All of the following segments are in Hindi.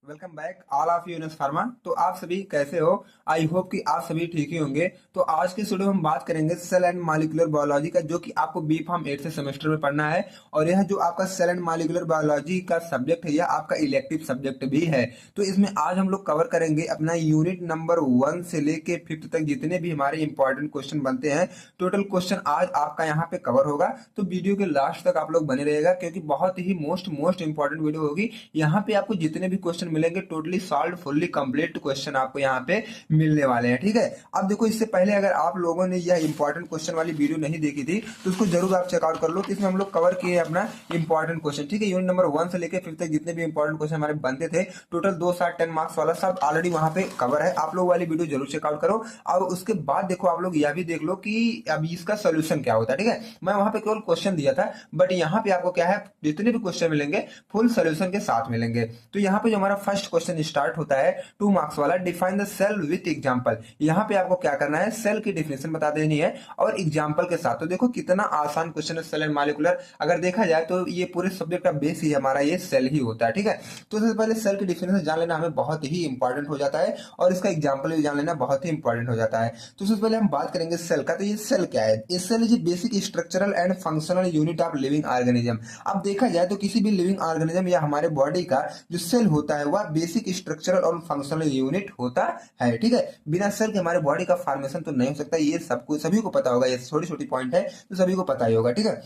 Welcome back all of you Yunus pharma. तो आप सभी कैसे हो? आई होप कि आप सभी ठीक ही होंगे। तो आज की वीडियो में हम बात करेंगे सेल एंड मॉलिक्यूलर बायोलॉजी का, जो कि आपको बी फार्म 8 से सेमेस्टर में पढ़ना है। और यह जो आपका सेल एंड मॉलिक्यूलर बायोलॉजी का सब्जेक्ट है, यह आपका इलेक्टिव सब्जेक्ट भी है। तो इसमें आज हम लोग कवर करेंगे अपना यूनिट नंबर 1 से लेके 5th तक जितने भी हमारे इंपॉर्टेंट क्वेश्चन बनते हैं। टोटल क्वेश्चन आज आपका यहाँ पे कवर होगा, तो वीडियो के लास्ट तक आप लोग बने रहेगा, क्योंकि बहुत ही मोस्ट इंपॉर्टेंट वीडियो होगी। यहाँ पे आपको जितने भी क्वेश्चन मिलेंगे totally solve fully complete question आपको यहाँ पे मिलने वाले हैं। ठीक है, अब देखो इससे पहले अगर आप लोगों ने यह इंपॉर्टेंट क्वेश्चन वाली वीडियो नहीं देखी थी तो उसको जरूर आप चेकआउट कर लो। तो इसमें हम लोग कवर किए अपना इंपॉर्टेंट क्वेश्चन। ठीक है, यूनिट नंबर 1 से लेकर 5 तक जितने भी इंपॉर्टेंट क्वेश्चन हमारे बनते थे, टोटल 2 10 मार्क्स वाला सब ऑलरेडी वहां पे कवर है। आप लोग वाली वीडियो जरूर चेकआउट करो। और उसके बाद देखो आप लोग यह भी देख लो कि अब इसका सोल्यूशन क्या होता है। ठीक है, मैं वहां पे केवल क्वेश्चन दिया था, बट यहाँ पे आपको क्या है, जितने भी क्वेश्चन मिलेंगे फुल सोल्यूशन के साथ मिलेंगे। तो यहाँ पे जो हमारा फर्स्ट क्वेश्चन स्टार्ट होता है 2 मार्क्स वाला, define the cell with example. यहाँ पे आपको क्या करना है, सेल की डिफिनेशन बता देनी है और एग्जांपल के साथ। तो देखो कितना आसान क्वेश्चन है सेल एंड मॉलिक्यूलर। अगर देखा जाए तो ये पूरे सब्जेक्ट का बेस ही हमारा ये सेल ही होता है। ठीक है, तो सबसे पहले सेल की डिफिनेशन जान लेना हमें बहुत ही इंपॉर्टेंट हो जाता है, और इसका एग्जाम्पल भी जान लेना बहुत ही इंपॉर्टेंट हो जाता है। तो सबसे पहले हम बात करेंगे सेल का। तो ये सेल क्या है? ये cell is basic structural and functional unit of living organism. अब देखा जाए तो किसी भी लिविंग ऑर्गेनिज्म या हमारे बॉडी का जो सेल होता है वह बेसिक स्ट्रक्चरल और फंक्शनल यूनिट होता है। ठीक है, बिना सेल के हमारे बॉडी का फॉर्मेशन तो नहीं हो सकता। ये सबको सभी को पता होगा, ये छोटी छोटी पॉइंट है तो सभी को पता ही होगा। ठीक है,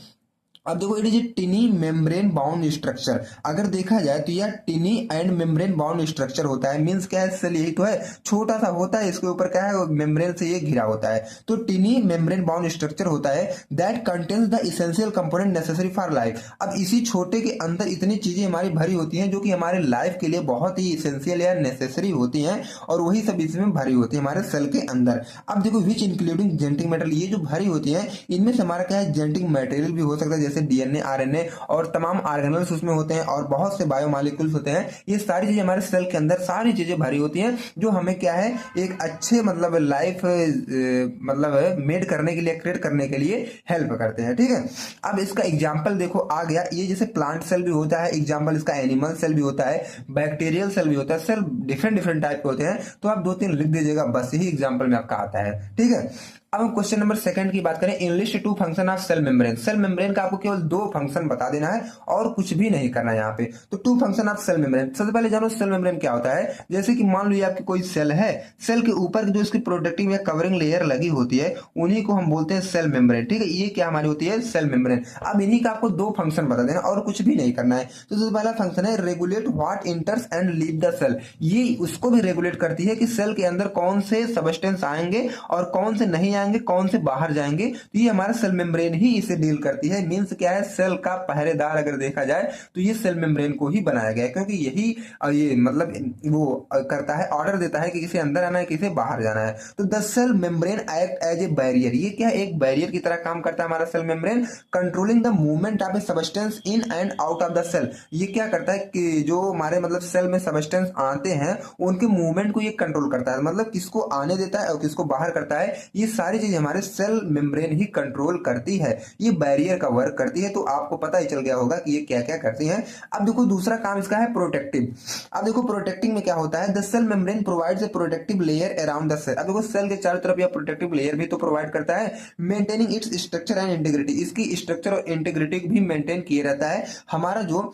अब देखो it is a टिनी membrane bound structure. अगर देखा जाए तो यह टिनी एंड मेम्ब्रेन बाउंड स्ट्रक्चर होता है। मींस क्या है, सेल यही तो है, छोटा सा होता है, इसके ऊपर क्या है, मेम्ब्रेन से ये घिरा होता है। तो टिनी मेम्ब्रेन बाउंड स्ट्रक्चर होता है that contains the essential component necessary for life. अब इसी छोटे के अंदर इतनी चीजें हमारी भरी होती हैं जो कि हमारे लाइफ के लिए बहुत ही इसेंशियल या नेसेसरी होती हैं, और वही सब इसमें भरी होती है हमारे सेल के अंदर। अब देखो विच इंक्लूडिंग जेनेटिक मटेरियल, ये जो भरी होती है इनमें से हमारा क्या है, जेनेटिक मटेरियल भी हो सकता है, जैसे डीएनए आरएनए और तमाम ऑर्गेनल्स उसमें होते हैं, और बहुत से बायोमॉलिक्यूल्स होते हैं। ये सारी चीजें हमारे सेल के अंदर सारी चीजें भरी होती हैं, जो हमें क्या है, एक अच्छे मतलब लाइफ मतलब मेड करने के लिए, क्रिएट करने के लिए हेल्प करते हैं। ठीक है, अब इसका एग्जाम्पल देखो आ गया, ये जैसे प्लांट सेल भी होता है एग्जाम्पल, इसका एनिमल सेल भी होता है, बैक्टीरियल सेल भी होता है। सेल डिफरेंट टाइप के होते हैं, तो आप 2 3 लिख दीजिएगा, बस यही एग्जाम्पल में आपका आता है। ठीक है, अब हम क्वेश्चन नंबर 2 की बात करें, enlist 2 function of cell membrane. Cell membrane का आपको केवल 2 फंक्शन बता देना है और कुछ भी नहीं करना है यहाँ पे। तो 2 फंक्शन ऑफ सेल मेम्ब्रेन, सबसे पहले जानो सेल मेम्ब्रेन क्या होता है। जैसे कि मान लीजिए आपकी कोई सेल है, सेल के ऊपर जो इसकी प्रोटेक्टिंग या कवरिंग लेयर लगी होती है उन्हीं को हम बोलते हैं सेल मेम्ब्रेन। ठीक है, ये क्या हमारी होती है, सेल मेम्ब्रेन। अब इन्हीं का आपको 2 फंक्शन बता देना और कुछ भी नहीं करना है। तो सबसे पहला फंक्शन है regulate what enters and leave the cell. ये उसको भी रेगुलेट करती है कि सेल के अंदर कौन से सबस्टेंस आएंगे और कौन से नहीं आएंगे, कौन से बाहर जाएंगे। तो ये हमारा सेल मेम्ब्रेन ही इसे डील करती है। मींस क्या है, सेल का पहरेदार अगर देखा जाए तो ये सेल मेम्ब्रेन को ही बनाया गया है, क्योंकि यही ये मतलब वो करता है, ऑर्डर देता है कि किसे अंदर आना है, किसे बाहर जाना है। तो the cell membrane act as a barrier. ये क्या, एक बैरियर की तरह काम करता है हमारा cell membrane, controlling the movement of a substance in and out of the cell. ये क्या करता है कि जो हमारे मतलब सेल में सबस्टेंस आते हैं उनके मूवमेंट को ये कंट्रोल करता है, मतलब किसको आने देता है और किसको बाहर करता है, ये सारी चीज हमारे सेल मेम्ब्रेन ही कंट्रोल करती है। ये बैरियर का वर्क करती है। तो आपको पता ही चल गया होगा कि ये क्या क्या करती है। अब देखो दूसरा काम इसका है प्रोटेक्टिव। अब देखो प्रोटेक्टिंग में क्या होता है, the cell membrane provides a protective layer around the cell. अब देखो सेल के चारों तरफ यह प्रोटेक्टिव लेयर भी तो प्रोवाइड करता है, maintaining its structure and integrity. इसकी स्ट्रक्चर और इंटीग्रिटी भी मेंटेन किए रहता है हमारा जो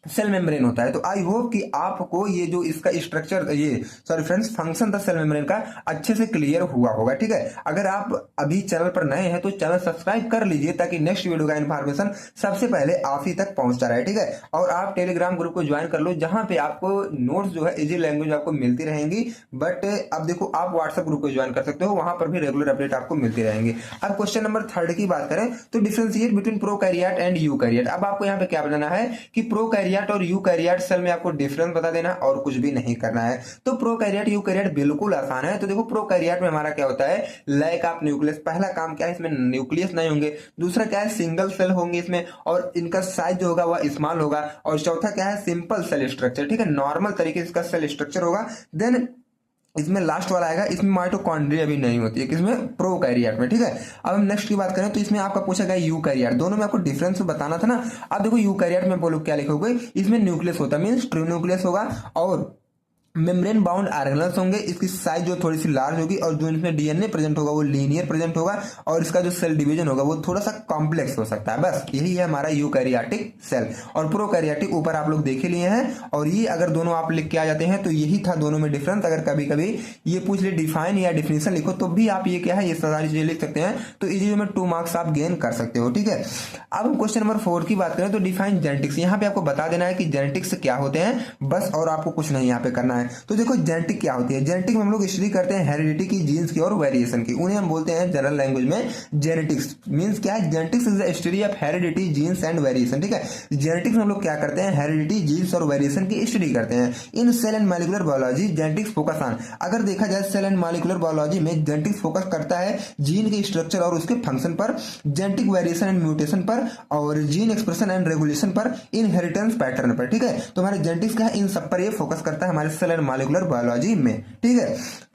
सेल मेम्ब्रेन होता है। तो आई होप कि आपको ये जो इसका स्ट्रक्चर, ये सॉरी फ्रेंड्स, फंक्शन था सेल मेम्ब्रेन का अच्छे से क्लियर हुआ होगा। ठीक है, अगर आप अभी चैनल पर नए हैं तो चैनल सब्सक्राइब कर लीजिए, ताकि नेक्स्ट वीडियो का इन्फॉर्मेशन सबसे पहले आप ही तक पहुंचता रहे। ठीक है, और आप टेलीग्राम ग्रुप को ज्वाइन कर लो, जहां पे आपको नोट्स जो है इजी लैंग्वेज आपको मिलती रहेंगी। बट अब देखो आप व्हाट्सएप ग्रुप को ज्वाइन कर सकते हो, वहां पर भी रेगुलर अपडेट आपको मिलती रहेंगी। अब क्वेश्चन नंबर 3 की बात करें तो differentiate between prokaryote and eukaryote. अब आपको यहाँ पे क्या बताना है कि प्रोकैरियोट और यूकैरियोट सेल में आपको डिफरेंस बता देना और कुछ भी नहीं करना है। तो प्रोकैरियोट यूकैरियोट बिल्कुल आसान है। तो देखो प्रोकैरियोट में हमारा क्या होता है, लैक ऑफ न्यूक्लियस। पहला काम क्या है, इसमें न्यूक्लियस नहीं होंगे। दूसरा क्या है, सिंगल सेल होंगे इसमें, और इनका साइज जो होगा वह स्मॉल होगा। और चौथा क्या है, सिंपल सेल स्ट्रक्चर। ठीक है, नॉर्मल तरीके से इसका सेल स्ट्रक्चर होगा। देन इसमें लास्ट वाला आएगा, इसमें माइटोकॉन्ड्रिया भी नहीं होती है, किसमें, प्रोकैरियोट में, ठीक है। अब हम नेक्स्ट की बात करें तो इसमें आपका पूछा गया यूकैरियोट, दोनों में आपको डिफरेंस बताना था ना। अब देखो यूकैरियोट में बोलो क्या लिखोगे, इसमें न्यूक्लियस होता है, मीन्स ट्रू न्यूक्लियस होगा, और मेम्ब्रेन बाउंड ऑर्गेनल्स होंगे, इसकी साइज जो थोड़ी सी लार्ज होगी, और जो इसमें डीएनए प्रेजेंट होगा वो लीनियर प्रेजेंट होगा, और इसका जो सेल डिवीजन होगा वो थोड़ा सा कॉम्प्लेक्स हो सकता है। बस यही है हमारा यूकैरियोटिक सेल। और प्रोकैरियोटिक ऊपर आप लोग देख ही लिए हैं, और ये अगर दोनों आप लिख के आ जाते हैं तो यही था दोनों में डिफरेंस। अगर कभी कभी ये पूछ ले डिफाइन या डिफिनेशन लिखो तो भी आप ये क्या है, ये सारी चीजें लिख सकते हैं, तो इजी में 2 मार्क्स आप गेन कर सकते हो, ठीक है। अब हम क्वेश्चन नंबर 4 की बात करें तो डिफाइन जेनेटिक्स, यहाँ पे आपको बता देना है कि जेनेटिक्स क्या होते हैं, बस, और आपको कुछ नहीं यहाँ पे करना है। तो देखो जेनेटिक क्या होती है, जेनेटिक में हम लोग स्टडी करते हैं हेरिडिटी की, जीन्स की और वेरिएशन की, उन्हें हम बोलते हैं जनरल लैंग्वेज में जेनेटिक्स। मींस क्या है, genetics is the study of heredity, genes and variation, ठीक है। जेनेटिक्स में हम लोग क्या करते हैं, हेरिडिटी, जीन्स और वेरिएशन की स्टडी करते हैं। In cell and molecular biology genetics focus on, अगर देखा जाए सेल एंड मॉलिक्यूलर बायोलॉजी में जेनेटिक्स फोकस करता है जीन के स्ट्रक्चर और उसके फंक्शन पर, जेनेटिक वेरिएशन एंड म्यूटेशन पर, और जीन एक्सप्रेशन एंड रेगुलेशन पर, इनहेरिटेंस पैटर्न पर, ठीक है। तो हमारे जेनेटिक्स क्या है, इन सब पर ये फोकस करता है हमारे सेल एंड मॉलिक्यूलर बायोलॉजी में, ठीक है।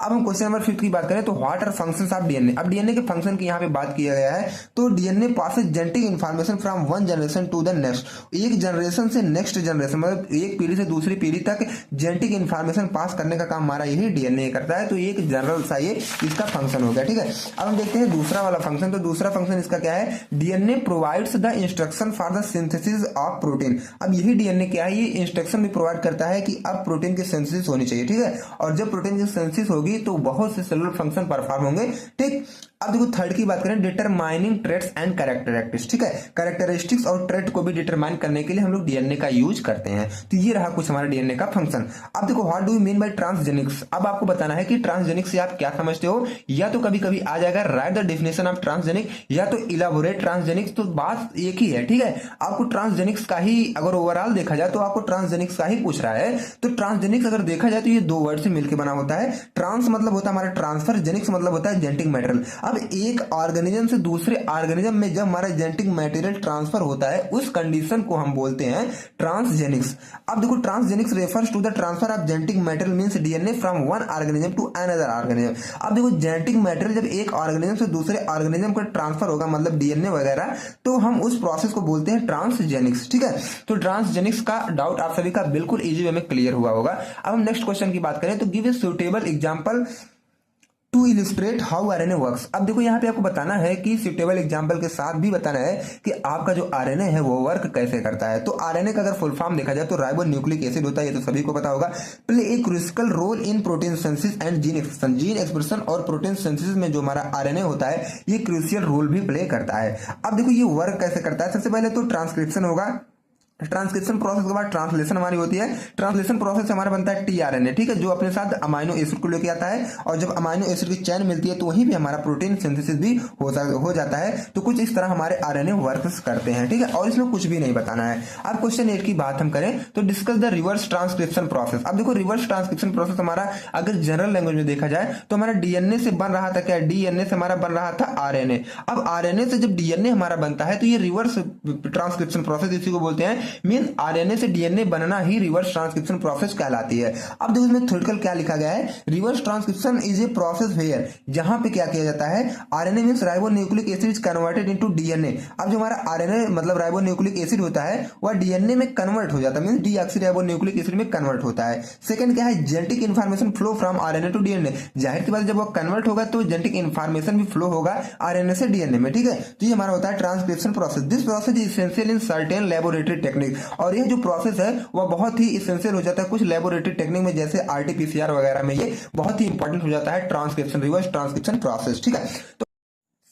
अब हम क्वेश्चन नंबर 5 की बात करें तो what are functions of DNA. अब डीएनए के फंक्शन की यहाँ पे बात किया गया है, तो DNA passes genetic information from one generation to the next, एक जनरेशन से नेक्स्ट जनरेशन, मतलब एक पीढ़ी से दूसरी पीढ़ी तक जेनेटिक इंफॉर्मेशन पास करने का काम हमारा यही डीएनए करता है। तो एक जनरल सा ये इसका फंक्शन हो गया, ठीक है। अब हम देखते हैं दूसरा वाला फंक्शन, तो दूसरा फंक्शन इसका क्या है, DNA provides the instruction for the synthesis of protein. अब यही डीएनए क्या है, ये इंस्ट्रक्शन भी प्रोवाइड करता है कि अब प्रोटीन की सिंथेसिस होनी चाहिए, ठीक है। और जब प्रोटीन की सिंथेसिस होगी तो बहुत से सेलुलर फंक्शन परफॉर्म होंगे, ठीक। अब देखो थर्ड की बात करें, डिटरमाइनिंग ट्रेट्स एंड कैरेक्टरिस्टिक्स, ठीक है। कैरेक्टरिस्टिक्स और ट्रेट को भी डिटरमाइन करने के लिए हम लोग डीएनए का यूज करते हैं। तो ये रहा कुछ हमारा डीएनए का फंक्शन। अब देखो what do you mean by transgenics, अब आपको बताना है कि ट्रांसजेनिक से आप क्या समझते हो, या तो कभी कभी आ जाएगा right the definition of transgenic, या तो इलाबोरेट ट्रांसजेनिक्स, तो बात एक ही है, ठीक है। आपको ट्रांसजेनिक्स का ही अगर ओवरऑल देखा जाए तो आपको ट्रांसजेनिक्स का ही पूछ रहा है। तो ट्रांसजेनिक्स अगर देखा जाए तो ये 2 वर्ड से मिलकर बना होता है। ट्रांस मतलब होता है हमारा ट्रांसफर, जेनिक्स मतलब होता है जेनेटिक मटेरियल। अब एक ऑर्गेनिज्म से दूसरे ऑर्गेनिज्म में जब हमारा जेनेटिक मटेरियल ट्रांसफर होता है उस कंडीशन को हम बोलते हैं ट्रांसजेनिक्स। अब देखो transgenics refers to the transfer of genetic material means DNA from one organism to another organism. अब देखो जेनेटिक मटेरियल जब एक ऑर्गेनिज्म से दूसरे ऑर्गेनिज्म का ट्रांसफर होगा, मतलब डीएनए वगैरह, तो हम उस प्रोसेस को बोलते हैं ट्रांसजेनिक्स, ठीक है। तो ट्रांसजेनिक्स का डाउट आप सभी का बिल्कुल इजी वे में क्लियर हुआ होगा। अब हम नेक्स्ट क्वेश्चन की बात करें तो give a suitable example to illustrate how RNA works. अब देखो यहाँ पे आपको बताना है कि सुटेबल एग्जांपल के साथ भी बताना है कि आपका जो आरएनए है वो वर्क कैसे करता है। तो आरएनए का अगर फुल फॉर्म देखा जाए तो राइबो न्यूक्लिक एसिड होता है, ये तो सभी को पता होगा। Play a critical role in protein synthesis and gene expression, gene expression और प्रोटीन सिंथेसिस में जो हमारा आरएनए होता है ये क्रूशियल रोल भी प्ले करता है। अब देखो ये वर्क कैसे करता है, सबसे पहले तो ट्रांसक्रिप्शन होगा, ट्रांसक्रिप्शन प्रोसेस के बाद ट्रांसलेशन हमारी होती है। ट्रांसलेशन प्रोसेस हमारा बनता है टीआरएनए, ठीक है, जो अपने साथ अमाइनो एसिड को लेके आता है, और जब अमाइनो एसिड की चेन मिलती है तो वहीं भी हमारा प्रोटीन सिंथेसिस भी हो जाता है। तो कुछ इस तरह हमारे आरएनए वर्क्स करते हैं, ठीक है, और इसमें कुछ भी नहीं बताना है। अब क्वेश्चन 8 की बात हम करें तो discuss the reverse transcription process. अब देखो रिवर्स ट्रांसक्रिप्शन प्रोसेस हमारा अगर जनरल लैंग्वेज में देखा जाए तो हमारा डीएनए से बन रहा था क्या, डीएनए से हमारा बन रहा था आरएनए। अब आरएनए से जब डीएनए हमारा बनता है तो ये रिवर्स ट्रांसक्रिप्शन प्रोसेस इसी को बोलते हैं। मीन आरएनए से डीएनए बनना ही रिवर्स ट्रांसक्रिप्शन प्रोसेस कहलाती है। अब देखो इसमें थ्योरेटिकल क्या लिखा गया है, reverse transcription is a process where, जहां पे क्या किया जाता है, RNA means ribonucleic acid is converted into DNA. अब जो हमारा आरएनए मतलब राइबोन्यूक्लिक एसिड होता है वह डीएनए में कन्वर्ट हो जाता है, मींस डीऑक्सीराइबोन्यूक्लिक एसिड में कन्वर्ट होता है। सेकंड क्या है, genetic information flow from RNA to DNA, जाहिर सी बात जब वो कन्वर्ट होगा तो जेनेटिक इन्फॉर्मेशन भी फ्लो होगा आरएनए से डीएनए में, ठीक है। तो ये हमारा होता है transcription process. This process is essential in certain laboratory technique, और यह जो प्रोसेस है वह बहुत ही इसेंशियल हो जाता है कुछ लैबोरेटरी टेक्निक में, जैसे आरटीपीसीआर वगैरह में ये बहुत ही इंपॉर्टेंट हो जाता है ट्रांसक्रिप्शन, रिवर्स ट्रांसक्रिप्शन प्रोसेस, ठीक है।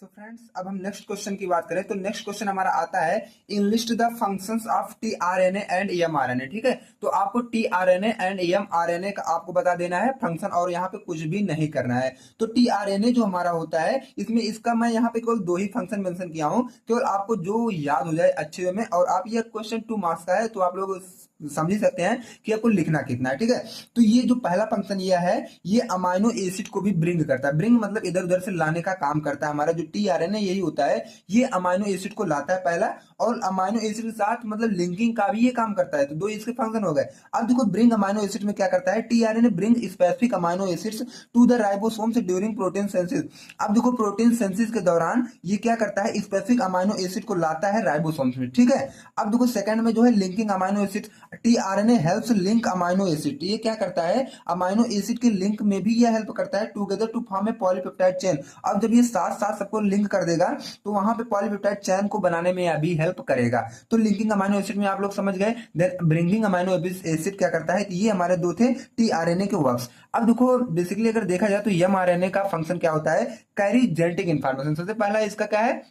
तो फ्रेंड्स अब हम नेक्स्ट क्वेश्चन की बात करें तो नेक्स्ट क्वेश्चन हमारा आता है enlist the functions of tRNA and mRNA, ठीक है। तो आपको टीआरएनए एंड एमआरएनए का आपको बता देना है फंक्शन, और यहाँ पे कुछ भी नहीं करना है। तो टीआरएनए जो हमारा होता है इसमें इसका मैं यहाँ पे केवल 2 ही फंक्शन मेंशन किया हूँ, केवल आपको जो याद हो जाए अच्छे वे में, और आप ये क्वेश्चन 2 मार्क्स का है तो आप लोग समझ ही सकते हैं कि आपको लिखना कितना है, ठीक है। तो ये जो पहला फंक्शन ये है, ये अमाइनो एसिड को भी ब्रिंग करता है। ब्रिंग मतलब इधर उधर से लाने का काम करता है। हमारा जो टीआरएनए यही होता है, ये अमाइनो एसिड को लाता है पहला, और अमाइनो एसिड के साथ मतलब लिंकिंग का भी ये काम करता है। तो दो इसके फंक्शन हो गए। अब देखो ब्रिंग अमाइनो एसिड में क्या करता है, tRNA bring specific amino acids to the ribosomes during protein synthesis. अब देखो प्रोटीन सिंथेसिस के दौरान ये क्या करता है, स्पेसिफिक अमाइनो एसिड को लाता है राइबोसोम्स में, ठीक है। अब देखो सेकंड में जो है linking amino acid, tRNA helps link amino acid. ये क्या करता है, अमाइनो एसिड के लिंक में भी यह हेल्प करता है together to form a polypeptide chain. अब जब ये साथ साथ सबको लिंक कर देगा तो वहां पे पॉलीपेप्टाइड चेन को बनाने में यह भी हेल्प करेगा। तो लिंकिंग अमाइनो एसिड में आप लोग समझ गए। देन ब्रिंगिंग अमाइनो एसिड क्या करता है, ये हमारे दो थे टीआरएनए के वर्क्स। अब देखो बेसिकली अगर देखा जाए तो एमआरएनए का फंक्शन क्या होता है, कैरी जेनेटिक इन्फॉर्मेशन। सबसे पहला इसका क्या है,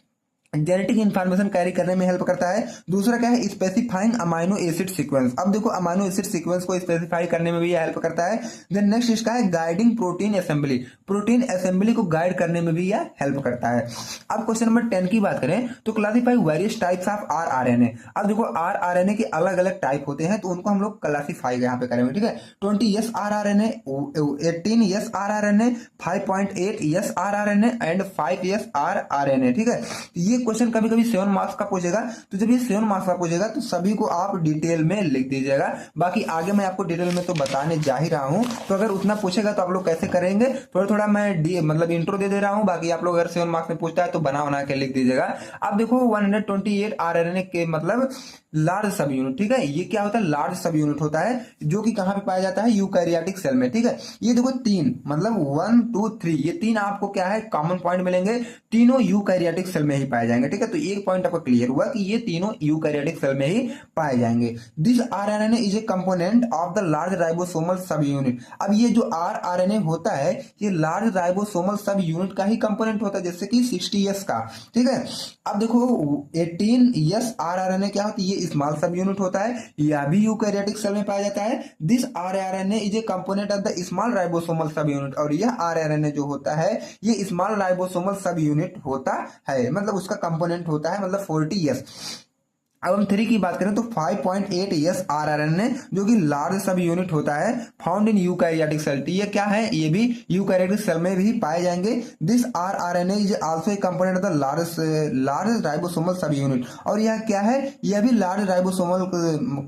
जेनेटिक इन्फॉर्मेशन कैरी करने में हेल्प करता है। दूसरा क्या है, स्पेसिफाइंग अमाइनो एसिड सीक्वेंस। अब देखो अमाइनो एसिड सीक्वेंस को स्पेसिफाई करने में भी यह हेल्प करता है। देन नेक्स्ट इसका है guiding protein assembly. Protein assembly को गाइड करने में भी यह हेल्प करता है। अब क्वेश्चन नंबर 10 की बात करें तो classify various types of rRNA. अब देखो आरआरएनए के अलग अलग टाइप होते हैं, तो उनको हम लोग क्लासीफाई यहाँ पे करेंगे, ठीक है। 20 yes rRNA, 18 yes rRNA, 5.8 yes rRNA and 5 yes rRNA, ठीक है। ये क्वेश्चन कभी कभी 7 मार्क्स का पूछेगा, तो जब ये 7 मार्क्स का पूछेगा तो सभी को आप डिटेल में लिख दीजिएगा। बाकी आगे मैं आपको डिटेल में तो बताने जा ही रहा हूं, तो अगर उतना पूछेगा तो आप लोग कैसे करेंगे, थोड़ा थोड़ा मैं मतलब इंट्रो दे दे रहा हूं। बाकी आप लोग अगर 7 मार्क्स में पूछता है तो बना बना के लिख दीजिएगा। अब देखो 128 आरआरएनए के मतलब लार्ज सब यूनिट, ठीक है। ये क्या होता है, लार्ज सब यूनिट होता है, जो कि कहां पे पाया जाता है, यूकैरियोटिक सेल में, ठीक है। ये देखो तीन मतलब 1 2 3 ये तीन आपको क्या है कॉमन पॉइंट मिलेंगे, तीनों यूकैरियोटिक सेल में ही पाए जाएंगे, ठीक है। तो एक पॉइंट आपको क्लियर हुआ कि ये तीनों यूकैरियोटिक सेल में ही पाए जाएंगे। This rRNA is a component of the large ribosomal सब यूनिट। अब ये जो आरआरएनए होता है, ये लार्ज राइबोसोमल सब यूनिट का ही कंपोनेंट होता है, जैसे कि 60S का, ठीक है। अब देखो 18S आरआरएनए क्या होता है, ये स्मॉल सब यूनिट होता है, यह भी यूकैरियोटिक सेल में पाया जाता है। This rRNA is a component of the small ribosomal सब यूनिट। और यह आरआरएनए जो होता है, ये स्मॉल राइबोसोमल सब यूनिट होता है, मतलब उसका कंपोनेंट होता है, मतलब 40S। अब हम 3 की बात करें तो 5.8S आरआरएनए जो कि लार्ज सब यूनिट होता है, फाउंड इन यूकैरियोटिक सेल। ये क्या है, ये भी यूकैरियोटिक सेल में भी पाए जाएंगे। This rRNA is also a component of the large ribosomal सब यूनिट। और यह क्या है, यह भी लार्ज राइबोसोमल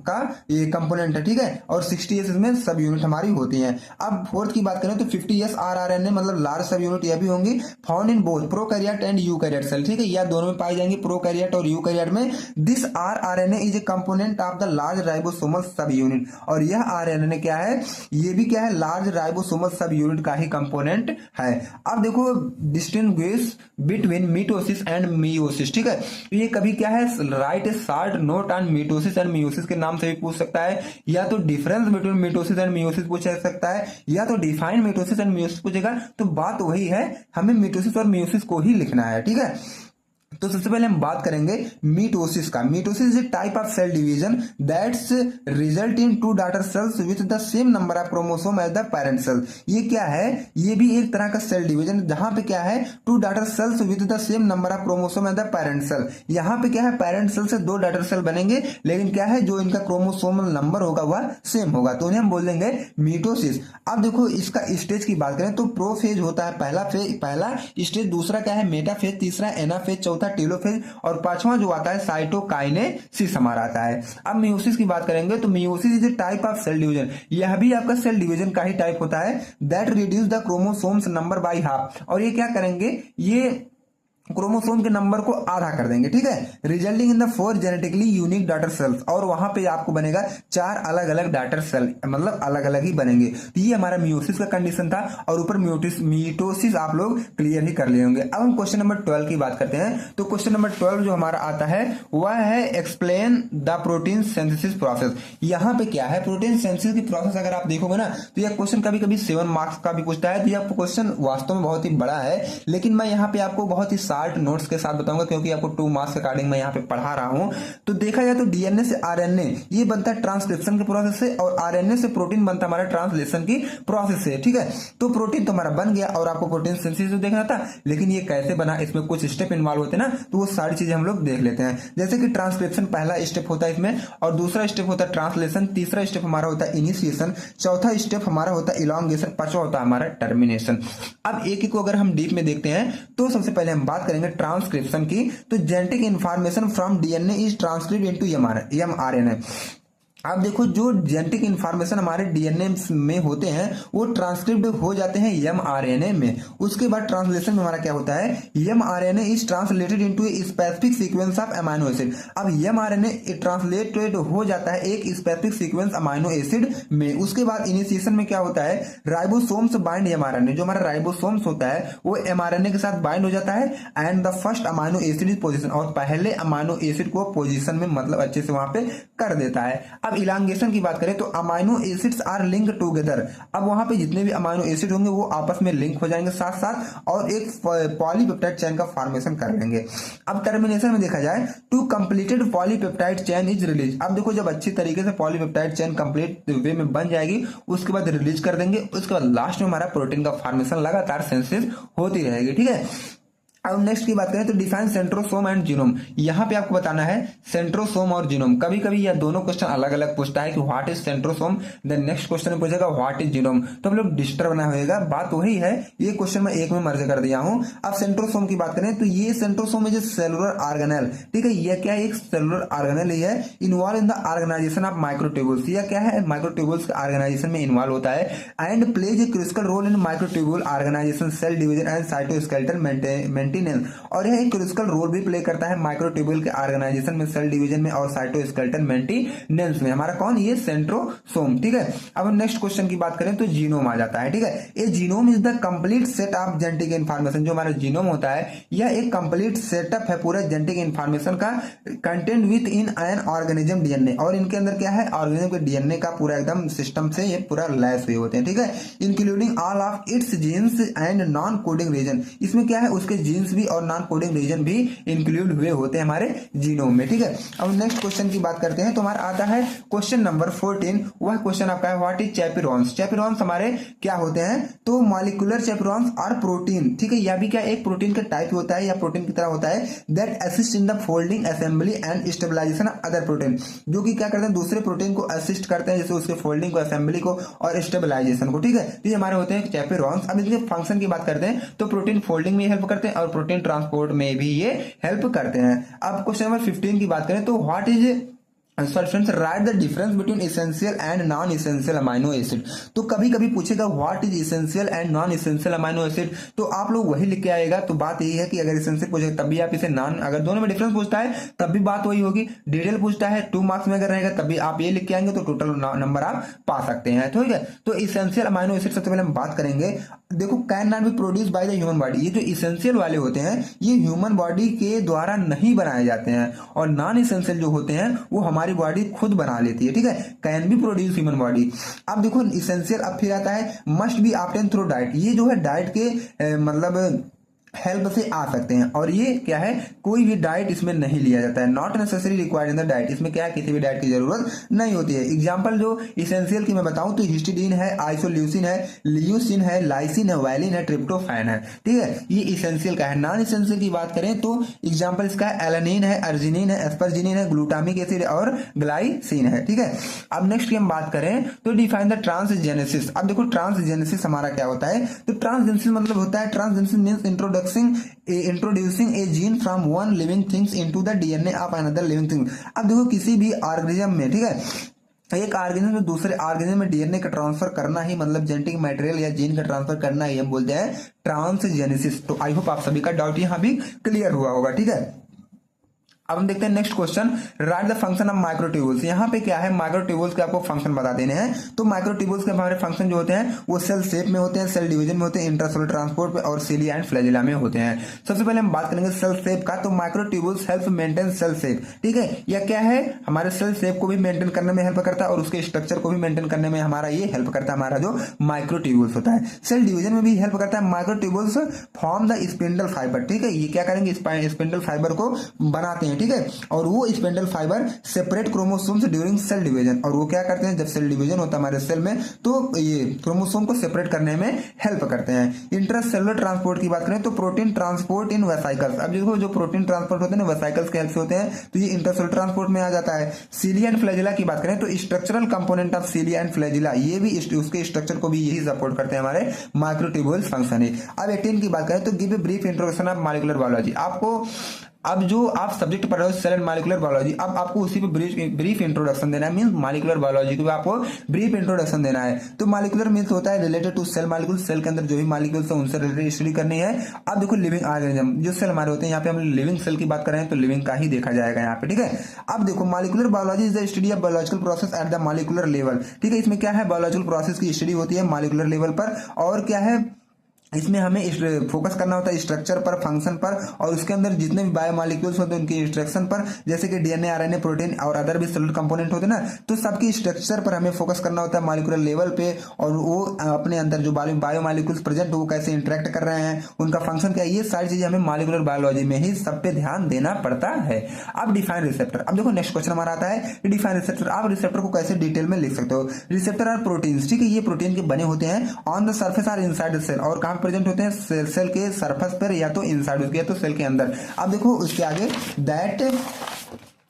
का ये कंपोनेंट है, ठीक है। और 60S में सब यूनिट हमारी होती है। अब 4th की बात करें तो 50S आरआरएनए मतलब लार्ज सब यूनिट यह भी होंगी, found in both prokaryote and eukaryote cell, ठीक है। यह दोनों में पाई जाएंगे, प्रोकैरियोट और यूकैरियोट में। This rRNA is a component of the large ribosomal सब यूनिट। और यह आरआरएनए क्या है, ये भी क्या है, लार्ज राइबोसोमल सब यूनिट का ही कंपोनेंट है। अब देखो distinguish between mitosis and meiosis, ठीक है। ये कभी क्या है, right A short note on mitosis and meiosis के नाम से भी पूछ सकता है, या तो difference between mitosis and meiosis पूछ सकता है, या तो डिफाइन मिटोसिस एंड मियोसिस पूछेगा। तो बात वही है, हमें मिटोसिस और मियोसिस को ही लिखना है, ठीक है। तो सबसे पहले हम बात करेंगे मीटोसिस का। Mitosis is a type of cell division that's result in two daughter cells with the same number of chromosome as the parent cell. ये क्या है, ये भी एक तरह का सेल डिवीजन जहां पे क्या है, two daughter cells with the same number of chromosome as the parent cell. यहाँ पे क्या है, पेरेंट सेल से 2 डॉटर सेल बनेंगे, लेकिन क्या है, जो इनका क्रोमोसोमल नंबर होगा वह सेम होगा, तो उन्हें हम बोल देंगे मीटोसिस। अब देखो इसका स्टेज की बात करें तो प्रोफेज होता है पहला स्टेज, दूसरा क्या है मेटाफेज, तीसरा एनाफेज, चौथा टेलोफेज, और पांचवा जो आता है साइटोकाइनेसिस हमारा आता है। अब मियोसिस की बात करेंगे तो meiosis is a type of cell division. यह भी आपका सेल डिवीजन का ही टाइप होता है, that reduce the chromosomes number by half. और ये क्या करेंगे, ये क्रोमोसोम के नंबर को आधा कर देंगे, ठीक है, resulting in the 4 genetically unique daughter cells. और वहां पे आपको बनेगा 4 अलग अलग डॉटर सेल, मतलब अलग अलग ही बनेंगे। तो ये हमारा मियोसिस का कंडीशन था, और ऊपर मीटोसिस आप लोग क्लियर ही कर लिए होंगे। अब हम क्वेश्चन नंबर 12 की बात करते हैं। तो क्वेश्चन नंबर 12 जो हमारा आता है वह है explain the protein synthesis process. यहाँ पे क्या है, प्रोटीन सिंथेसिस की प्रोसेस अगर आप देखोगे ना तो यह क्वेश्चन कभी कभी 7 मार्क्स का भी पूछता है। तो यह क्वेश्चन वास्तव में बहुत ही बड़ा है, लेकिन मैं यहाँ पे आपको बहुत ही शार्ट नोट्स के साथ बताऊंगा, क्योंकि आपको 2 मार्क्स अकॉर्डिंग मैं यहाँ पे पढ़ा रहा हूँ। तो देखा जाए तो डीएनए से आरएनए ये बनता है ट्रांसक्रिप्शन के प्रोसेस से, और आरएनए से प्रोटीन बनता है हमारा ट्रांसलेशन की प्रोसेस से, ठीक है। तो प्रोटीन तो हमारा बन गया, और आपको प्रोटीन सिंथेसिस देखना था, लेकिन ये कैसे बना, इसमें कुछ स्टेप इन्वॉल्व होते हैं ना, तो वो सारी चीजें हम लोग देख लेते हैं। जैसे कि ट्रांसक्रिप्शन पहला स्टेप होता है इसमें, और दूसरा स्टेप होता है ट्रांसलेशन, तीसरा स्टेप हमारा होता है इनिशिएशन, चौथा स्टेप हमारा होता है इलॉन्गेशन, पांचवा होता है हमारा टर्मिनेशन। अब एक एक को अगर हम डीप में देखते हैं तो सबसे पहले हम बात करेंगे ट्रांसक्रिप्शन की। तो genetic information from DNA is transcript into mRNA. आप देखो जो जेनेटिक इंफॉर्मेशन हमारे डीएनए में होते हैं वो ट्रांसक्रिप्ट हो जाते हैं एमआरएनए में। उसके बाद ट्रांसलेशन में हमारा क्या होता है, mRNA is translated into a specific sequence of amino acid. अब एमआरएनए ट्रांसलेटेड हो जाता है एक स्पेसिफिक सीक्वेंस अमाइनो एसिड में। उसके बाद इनिशिएशन में क्या होता है, राइबोसोम्स बाइंड एमआरएनए, जो हमारा राइबोसोम्स होता है वो एमआरएनए के साथ बाइंड हो जाता है, and the first amino acid is position, और पहले अमाइनो एसिड को पोजीशन में मतलब अच्छे से वहां पे कर देता है। अब इलांगेशन की बात करें तो amino acids are link together. अब वहां पे जितने भी अमाइनो एसिड होंगे वो आपस में लिंक हो जाएंगे साथ साथ, और एक पॉलीपेप्टाइड चेन का फॉर्मेशन कर लेंगे। अब टर्मिनेशन में देखा जाए the completed polypeptide chain is release. अब देखो जब अच्छी तरीके से पॉलीपेप्टाइड चेन कंप्लीट वे में बन जाएगी उसके बाद रिलीज कर देंगे। उसके बाद लास्ट में हमारा प्रोटीन का फॉर्मेशन लगातार सिंथेसिस होती रहेगी, ठीक है। अब नेक्स्ट की बात करें तो डिफाइन सेंट्रोसोम एंड जीनोम। यहाँ पे आपको बताना है सेंट्रोसोम और जीनोम। कभी कभी यह दोनों क्वेश्चन अलग अलग पूछता है कि what is centrosome, then next question में पूछेगा व्हाट इज जीनोम, तो हम लोग डिस्टर्ब ना होएगा। बात वही है, ये क्वेश्चन मैं एक में मर्ज कर दिया हूं। अब सेंट्रोसोम की बात करें तो ये सेंट्रोसोम इज सेलुलर ऑर्गेनेल, ठीक है। यह क्या है, एक सेलुलर ऑर्गेनेल ही है, involve in the organization of microtubules. यह क्या है, माइक्रोट्यूब्यूल्स के ऑर्गेनाइजेशन में इन्वॉल्व होता है, and plays a critical role in microtubule organization, cell division and cytoskeletal maintenance. और यह एक क्रिटिकल रोल भी प्ले करता है माइक्रोट्यूब्यूल के ऑर्गेनाइजेशन में, सेल डिवीजन में और साइटोस्केलेटल मेंटेनेंस में। हमारा कौन, ये सेंट्रोसोम, ठीक है। अब नेक्स्ट क्वेश्चन की बात करें तो जीनोम आ जाता है, ठीक है। ये genome is the complete set of genetic information. जो हमारा जीनोम होता है यह एक कंप्लीट सेटअप है पूरा जेनेटिक इन्फॉर्मेशन का, content with in an organism DNA. और इनके अंदर क्या है, ऑर्गेनिज्म के डीएनए का पूरा एकदम सिस्टम से ये पूरा लैस हुए होते हैं, ठीक है। Including all of its genes and non coding region. इसमें क्या है, उसके जीन्स भी और नॉन कोडिंग रीजन भी इंक्लूड हुए होते हैं हमारे जीनोम में, ठीक है। अब नेक्स्ट क्वेश्चन की बात करते हैं तो हमारा आता है क्वेश्चन नंबर 14। वह क्वेश्चन आपका है व्हाट इज चैपेरोन्स। चैपेरोन्स हमारे क्या होते हैं, तो मॉलिक्यूलर चैपेरोन्स और प्रोटीन, ठीक है। यह भी क्या एक प्रोटीन का टाइप होता है या प्रोटीन की तरह होता है, that assist in the folding, assembly and stabilization of other protein. जो कि क्या करते हैं, दूसरे प्रोटीन को असिस्ट करते हैं, जैसे उसके फोल्डिंग को, असेंबली को और स्टेबलाइजेशन को, ठीक है। तो ये हमारे होते हैं चैपेरोन्स। अब इसके फंक्शन की बात करते हैं तो प्रोटीन फोल्डिंग में हेल्प करते हैं और प्रोटीन ट्रांसपोर्ट में भी ये हेल्प करते हैं। अब क्वेश्चन नंबर 15 की बात करें तो what is sorry friends, right the difference between essential and non essential amino acid. तो कभी कभी पूछेगा what is essential and non essential amino acid, तो आप लोग वही लिख के आएगा। तो बात यही है कि अगर एसेंशियल पूछेगा तब भी आप इसे नॉन, अगर दोनों में डिफरेंस पूछता है तब भी बात वही होगी। डिटेल पूछता है 2 मार्क्स में अगर रहेगा तब भी आप ये लिख के आएंगे तो टोटल नंबर आप पा सकते हैं, ठीक है। तो एसेंशियल अमाइनो एसिड सबसे पहले हम बात करेंगे। देखो can not be produce by the human body. ये जो एसेंशियल वाले होते हैं ये ह्यूमन बॉडी के द्वारा नहीं बनाए जाते हैं, और नॉन एसेंशियल जो होते हैं वो हमारी बॉडी खुद बना लेती है, ठीक है। Can be produce human body. अब देखो एसेंशियल, अब फिर आता है must be obtain through diet. ये जो है डाइट के मतलब हेल्प से आ सकते हैं, और ये क्या है, कोई भी डाइट इसमें नहीं लिया जाता है। Not necessary required in the diet, इसमें क्या है, किसी भी डाइट की जरूरत नहीं होती है। एग्जांपल जो एसेंशियल की मैं बताऊं तो हिस्टिडीन है, आइसोल्यूसिन है, लियूसिन है, लाइसिन है, वैलिन है, ट्रिप्टोफैन है, ठीक है। ये एसेंशियल का है। नॉन एसेंशियल की बात करें तो एग्जाम्पल इसका एलानिन है, अर्जिनिन है, एस्परजिनिन है, ग्लूटामिक एसिड और ग्लाइसिन है, ठीक है। अब नेक्स्ट की हम बात करें तो डिफाइन द ट्रांसजेनेसिस। अब देखो ट्रांसजेनेसिस हमारा क्या होता है, तो ट्रांसजेनेसिस मतलब होता है, transgenesis means introducing A gene from one living things into the DNA of another living thing. अब देखो किसी भी ऑर्गेनिज्म में, ठीक है, एक ऑर्गेनिज्म में दूसरे ऑर्गेनिज्म में डीएनए का ट्रांसफर करना ही, मतलब जेनेटिक मटेरियल या जीन का ट्रांसफर करना ही हम बोलते हैं ट्रांसजेनेसिस। तो आई होप आप सभी का डाउट यहां भी क्लियर हुआ होगा, ठीक है। अब हम देखते हैं next question, right the function of microtubules. यहाँ पे क्या है, माइक्रोट्यूब्यूल्स के आपको फंक्शन बता देने हैं। तो माइक्रोट्यूब्यूल्स के हमारे फंक्शन जो होते हैं वो सेल शेप में होते हैं, सेल डिवीजन में होते हैं, इंट्रासेलुलर ट्रांसपोर्ट में और सिलिया एंड फ्लैजिला में होते हैं। सबसे पहले हम बात करेंगे सेल शेप का। तो microtubules help maintain cell shape, ठीक है। यह क्या है, हमारे सेल शेप को भी मेंटेन करने में हेल्प करता है और उसके स्ट्रक्चर को भी मेंटेन करने में हमारा ये हेल्प करता है, हमारा जो माइक्रोट्यूब्यूल्स होता है। सेल डिवीजन में भी हेल्प करता है। Microtubules form the spindle fibre, ठीक है। ये क्या करेंगे, स्पिंडल फाइबर को बनाते हैं, ठीक है। और वो spindle fibre separate chromosomes during cell division, और वो क्या करते हैं, जब सेल डिवीजन होता है हमारे सेल में तो ये क्रोमोसोम को सेपरेट करने में हेल्प करते हैं। इंट्रासेलुलर ट्रांसपोर्ट की बात करें तो प्रोटीन ट्रांसपोर्ट इन वेसाइकल्स। अब देखो जो प्रोटीन ट्रांसपोर्ट होते हैं ना वेसाइकल्स के हेल्प से होते हैं, तो ये इंट्रासेलुलर ट्रांसपोर्ट में आ जाता है। सीलिया एंड फ्लैजिला की बात करें तो structural component of cilia and flagella, ये भी उसके स्ट्रक्चर को भी यही सपोर्ट करते हैं, हमारे माइक्रोट्यूब्यूल्स फंक्शन है। अब 18 की बात करें तो give a brief introduction of molecular biology. आपको अब जो आप सब्जेक्ट पढ़ रहे हो सेल एंड मॉलिक्यूलर बायोलॉजी, अब आपको उसी पे ब्रीफ इंट्रोडक्शन देना है। मींस मॉलिक्यूलर बायोलॉजी को आपको ब्रीफ इंट्रोडक्शन देना है। तो मॉलिक्यूलर मींस होता है related to cell molecule, cell के अंदर जो भी मॉलिक्यूल्स है उनसे रिलेटेड स्टडी करनी है। अब देखो लिविंग ऑर्गेनिज्म, जो सेल हमारे होते हैं, यहाँ पे हम लिविंग सेल की बात कर रहे हैं तो लिविंग का ही देखा जाएगा यहाँ पे, ठीक है। अब देखो molecular biology is the study of biological process at the molecular level, ठीक है। इसमें क्या है, बायोलॉजिकल प्रोसेस की स्टडी होती है मॉलिक्यूलर लेवल पर, और क्या है, इसमें हमें फोकस करना होता है स्ट्रक्चर पर, फंक्शन पर, और उसके अंदर जितने भी बायोमॉलिक्यूल्स होते हैं उनकी इंस्ट्रक्शन पर, जैसे कि डीएनए, आरएनए, प्रोटीन और अदर भी सेलुलर कंपोनेंट होते हैं ना, तो सबकी स्ट्रक्चर पर हमें फोकस करना होता है मॉलिक्यूलर लेवल पे। और वो अपने अंदर जो बायोमॉलिक्यूल्स प्रेजेंट वो कैसे इंटरेक्ट कर रहे हैं, उनका फंक्शन क्या है, ये सारी चीजें हमें मॉलिक्यूलर बायोलॉजी में ही सब पे ध्यान देना पड़ता है। अब डिफाइन रिसेप्टर। अब देखो नेक्स्ट क्वेश्चन हमारा आता है डिफाइन रिसेप्टर। आप रिसेप्टर को कैसे डिटेल में लिख सकते हो। रिसेप्टर आर प्रोटीन्स, ठीक है। ये प्रोटीन के बने होते हैं on the surface or inside the cell, और कहां प्रेजेंट होते हैं, सेल के सरफेस पर या तो इनसाइड उसके या तो सेल के अंदर। अब देखो उसके आगे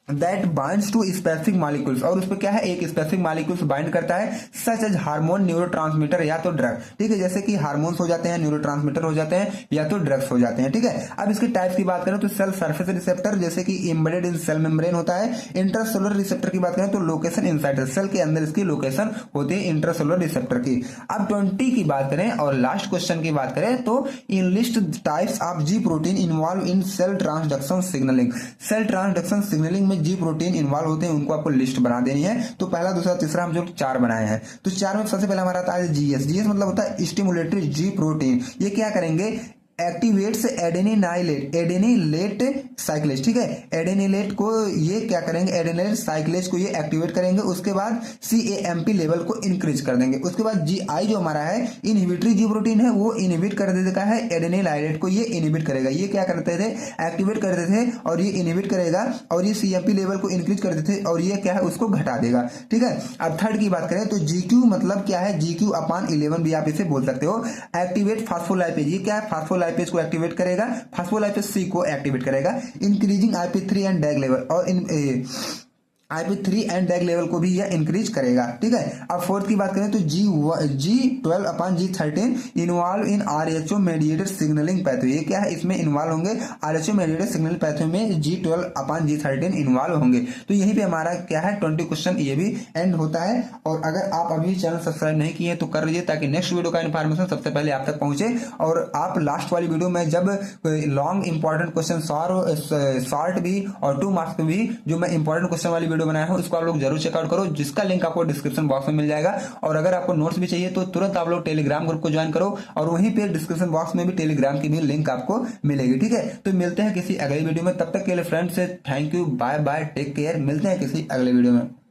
that binds to specific molecules, और उस पर क्या है, एक स्पेसिफिक मॉलिक्यूल्स बाइंड करता है, सच एज हार्मोन, न्यूरोट्रांसमीटर या तो ड्रग, ठीक है। जैसे कि हार्मोन्स हो जाते हैं, न्यूरोट्रांसमीटर हो जाते हैं या तो ड्रग्स हो जाते हैं, ठीक है। अब इसके टाइप्स की बात करें तो सेल सरफेस रिसेप्टर, जैसे कि एम्बेडेड इन सेल मेम्ब्रेन होता है। इंट्रासेलुलर रिसेप्टर की बात करें तो लोकेशन इनसाइड सेल के अंदर इसकी लोकेशन होती है इंट्रासेलुलर रिसेप्टर की। अब 20 की बात करें और लास्ट क्वेश्चन की बात करें तो in list types of G protein involve in cell transduction signalling. Cell transduction signalling में जी प्रोटीन इन्वॉल्व होते हैं, उनको आपको लिस्ट बना देनी है। तो पहला, दूसरा, तीसरा हम जो 4 बनाए हैं, तो 4 में सबसे पहले हमारा आता है जीएस। जीएस मतलब होता है स्टिमुलेटरी जी प्रोटीन। ये क्या करेंगे, एक्टिवेट्स एडेनिलेट साइक्लेज, ठीक है। एडेनिलेट को ये क्या करेंगे, एडेनिलेट साइक्लेज को ये एक्टिवेट करेंगे। उसके बाद CAMP लेवल को इंक्रीज कर देंगे। उसके बाद GI जो हमारा है इनहिबिटरी जी प्रोटीन है, वो इनहिबिट कर देता है एडेनिलाइलेट को, ये इनहिबिट करेगा। ये क्या करते थे, एक्टिवेट करते थे, और ये इनहिबिट करेगा, और ये CMP लेवल को इंक्रीज कर देते थे, और ये क्या है, उसको घटा देगा, ठीक है। अब थर्ड की बात करें तो GQ मतलब क्या है, GQ/11 भी आप इसे बोल सकते हो। एक्टिवेट फास्फोलाइपेज, ये क्या है, फास्फोलाइपेज को एक्टिवेट करेगा, फास्फोलाइपेज C को एक्टिवेट करेगा। इंक्रीजिंग IP3 एंड डैग लेवल, और IP3 एंड डैग लेवल को भी यह इंक्रीज करेगा, ठीक है। अब फोर्थ की बात करें तो G12/G13 involve in RH mediated signalling pathway. ये क्या है, इसमें इन्वॉल्व होंगे RH मेडिएटेड सिग्नल पैथवे में G12/G13 इन्वॉल्व होंगे। तो यहीं पे हमारा क्या है 20 क्वेश्चन ये भी एंड होता है। और अगर आप अभी चैनल सब्सक्राइब नहीं किए तो कर लीजिए, ताकि नेक्स्ट वीडियो का इन्फॉर्मेशन सबसे पहले आप तक पहुंचे। और आप लास्ट वाली वीडियो में जब लॉन्ग इंपॉर्टेंट क्वेश्चन शॉर्ट भी और 2 मार्क्स पे भी जो मैं इंपॉर्टेंट क्वेश्चन वाली वीडियो बनाया हूं, उसको आप लोग जरूर चेकआउट करो, जिसका लिंक आपको डिस्क्रिप्शन बॉक्स में मिल जाएगा। और अगर आपको नोट्स भी चाहिए तो तुरंत आप लोग टेलीग्राम ग्रुप को ज्वाइन करो, और वहीं पे डिस्क्रिप्शन बॉक्स में भी टेलीग्राम की भी लिंक आपको मिलेगी, ठीक है। तो मिलते हैं किसी अगले वीडियो में, तब तक के लिए फ्रेंड्स से thank you, bye bye, take care. मिलते हैं किसी अगले वीडियो में।